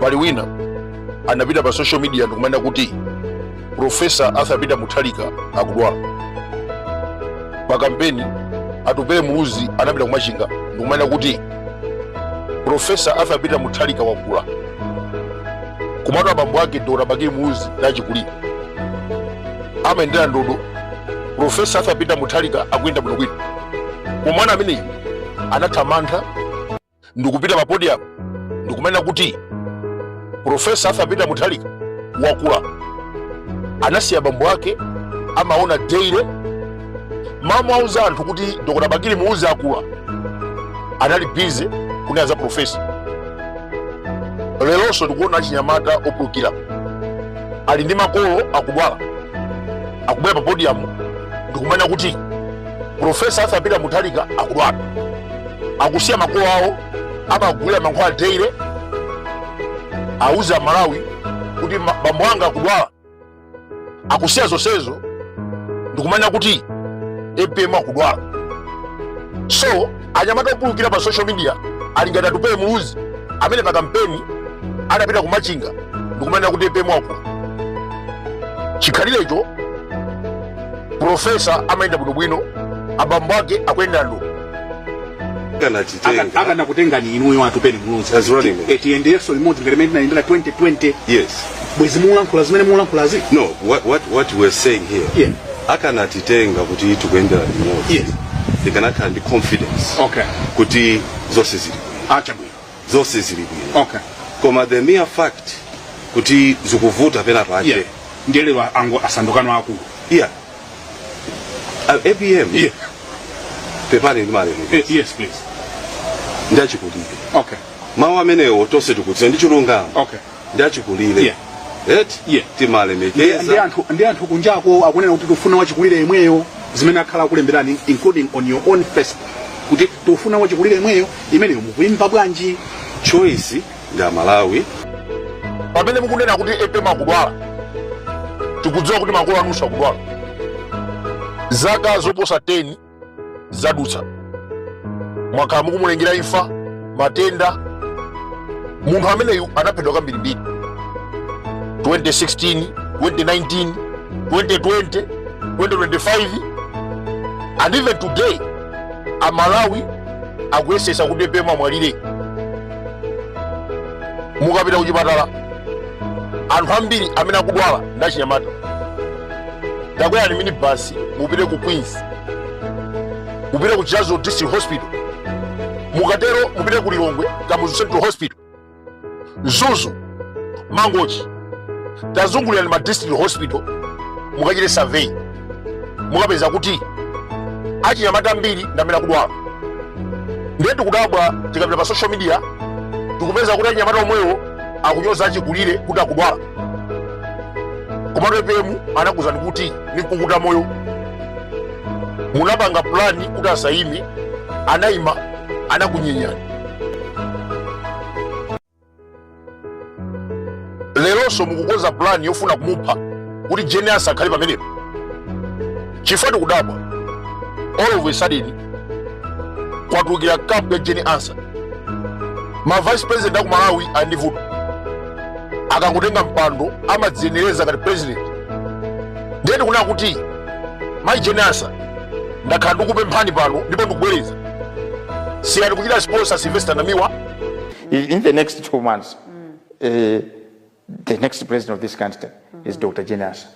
pali wina anapita pa social media ndikumenda kuti Professor Arthur Peter Mutharika akudwala. Pa kampeni atupele muluzi anapita kumachinga ndikumenda kuti Professor Arthur Peter Mutharika wakula. Kumatu abambo ake Dr. Bakiri Muluzi nachikulira. Amaendera ndodo Professor Arthur Peter Mutharika akuyenda bwinobwino. Umwana amene anathamanga ndikupita pa podium ndikumena kuti Professor Arthur Peter Mutharika wakula. Anasiya bambo ake amaona daily mama auza anthu kuti Dr. Bakiri Muluzi akula. Anali busy kunaza professor. Lelonso ndikuona chinyamata opulukira. Ali ndi makolo akudwala. Akubwera pa podium ndikumena kuti Professor Arthur Peter Mutharika akudwala. Akusiya makolo awo amagulira mankhwala daily. Auza Malawi kuti bambo anga akudwala. Akusiya zonsezo ndikumena kuti APM akudwala. So anyamata opulukira pa social media alingata tupele Muluzi amene pa kampeni adapita kumachinga ndikumena kuti APM akudwala. Chikhalirecho Professor amayenda bwinobwino, abambo ake akuyenda ndo. Akana kutenga ni inuyo atupele Muluzi. Etiendeso remote government na indela 2020. Yes. Bwezi mulankhula zimene mulankhula zi? No, what we're saying here. Yeah. Akana titenga kuti tukuyenda remote. Yes. They can have the confidence. Okay. Kuti zose zili. Acha bwino. Zose zili bwino. Okay. Koma the mere fact kuti zikuvuta pena pache. Yeah. Ndele ango asandokano akulu. Yeah. APM. Yeah. Pepani ndimale. Yes, please. Ndachikulire. Okay. Mawa amenewo tose tukutse ndichilungamo. Okay. Ndachikulire. Yeah. Yeah. Timale mekeza. Ndi anthu kunjako akunena kuti tufuna wachikulire imweyo zimene akhala kulemberani including on your own Facebook. Kuti tufuna wachikulire imweyo imeneyo mukuyimba bwanji choice ndi Malawi. Pamene mukunena kuti APM akudwala, tikudziwa kuti makolo anunso akudwala. Zaka zoposa 10 zadutsa. Mwakhala mukumulengera imfa, matenda. Munthu ameneyu anaphedwa kambirimbiri. 2016, 2019, 2020, 2025, and even today, Amalawi akuyesesa kuti APM amwalire. Mukapita kuchipatala, anthu ambiri amene akudwala ndachinyamata. Ndakwera ni minibus, mupite ku Queens, mupite ku Chazo District Hospital, mukatero mupite ku Lilongwe, Kamuzu Central Hospital, Zuzu, Mangochi, tazungulira ni ma district hospital, mukachite survey. Mukapeza kuti achinyamata ambiri ndamene akudwala. Ndiye tikudabwa tikapita pa social media, tikupeza kuti achinyamata omwewo akunyoza achikulire kuti akudwala. Komatu APM anakuzani kuti nikunguta moyo. Munapanga plani kuti asayime, anayima, anakunyenyani. Lelonso mukukonza plani yofuna kumupha kuti Genius akhale pamenepo. Chifukwa tikudabwa all of a sudden kwatukira camp ya Genius. Ma vice president aku Malawi andivuta. Akangotenga mpando amadziyenereza ngati president. Ndiye tikunena kuti mai Genius ndakhala ndikupemphani pano ndipo ndikubwereza. Siyani kuchita sponsor Sylvester Namiwa. In the next 2 months, the next president of this country is Dr. Genius.